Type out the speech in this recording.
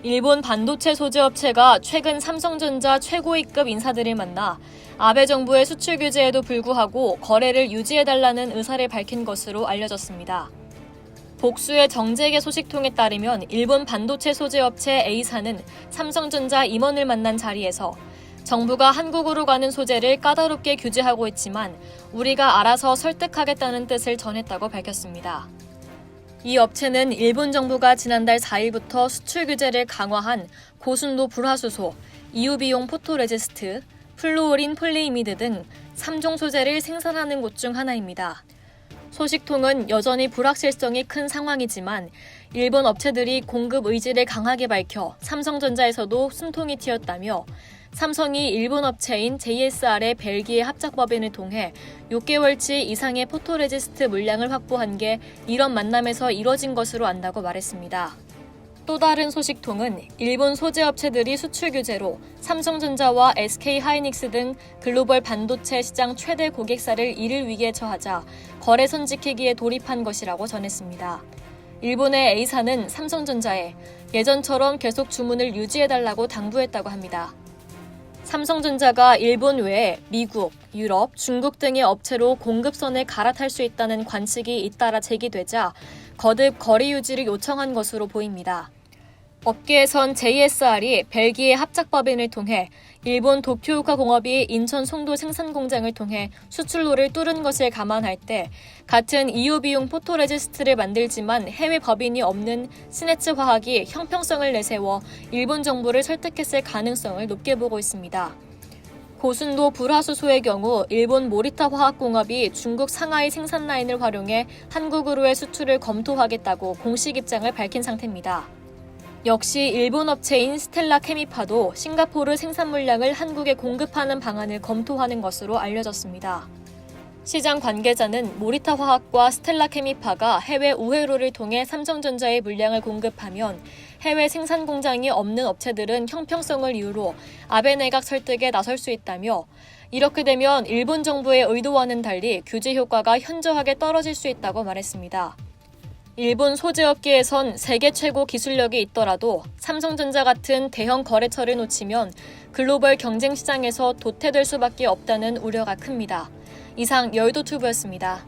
일본 반도체 소재 업체가 최근 삼성전자 최고위급 인사들을 만나 아베 정부의 수출 규제에도 불구하고 거래를 유지해달라는 의사를 밝힌 것으로 알려졌습니다. 복수의 정재계 소식통에 따르면 일본 반도체 소재 업체 A사는 삼성전자 임원을 만난 자리에서 정부가 한국으로 가는 소재를 까다롭게 규제하고 있지만 우리가 알아서 설득하겠다는 뜻을 전했다고 밝혔습니다. 이 업체는 일본 정부가 지난달 4일부터 수출 규제를 강화한 고순도 불화수소, EUV용 포토레지스트, 플루오린 폴리이미드 등 3종 소재를 생산하는 곳 중 하나입니다. 소식통은 여전히 불확실성이 큰 상황이지만 일본 업체들이 공급 의지를 강하게 밝혀 삼성전자에서도 숨통이 튀었다며 삼성이 일본 업체인 JSR의 벨기에 합작법인을 통해 6개월치 이상의 포토레지스트 물량을 확보한 게 이런 만남에서 이뤄진 것으로 안다고 말했습니다. 또 다른 소식통은 일본 소재 업체들이 수출 규제로 삼성전자와 SK하이닉스 등 글로벌 반도체 시장 최대 고객사를 이를 위기에 처하자 거래선 지키기에 돌입한 것이라고 전했습니다. 일본의 A사는 삼성전자에 예전처럼 계속 주문을 유지해달라고 당부했다고 합니다. 삼성전자가 일본 외에 미국, 유럽, 중국 등의 업체로 공급선을 갈아탈 수 있다는 관측이 잇따라 제기되자 거듭 거래 유지를 요청한 것으로 보입니다. 업계에선 JSR이 벨기에 합작법인을 통해 일본 도쿄우카 공업이 인천 송도 생산공장을 통해 수출로를 뚫은 것을 감안할 때 같은 EUV용 포토레지스트를 만들지만 해외 법인이 없는 스네츠 화학이 형평성을 내세워 일본 정부를 설득했을 가능성을 높게 보고 있습니다. 고순도 불화수소의 경우 일본 모리타 화학공업이 중국 상하이 생산 라인을 활용해 한국으로의 수출을 검토하겠다고 공식 입장을 밝힌 상태입니다. 역시 일본 업체인 스텔라 케미파도 싱가포르 생산 물량을 한국에 공급하는 방안을 검토하는 것으로 알려졌습니다. 시장 관계자는 모리타 화학과 스텔라 케미파가 해외 우회로를 통해 삼성전자의 물량을 공급하면 해외 생산 공장이 없는 업체들은 형평성을 이유로 아베 내각 설득에 나설 수 있다며 이렇게 되면 일본 정부의 의도와는 달리 규제 효과가 현저하게 떨어질 수 있다고 말했습니다. 일본 소재업계에선 세계 최고 기술력이 있더라도 삼성전자 같은 대형 거래처를 놓치면 글로벌 경쟁 시장에서 도태될 수밖에 없다는 우려가 큽니다. 이상 여의도투브였습니다.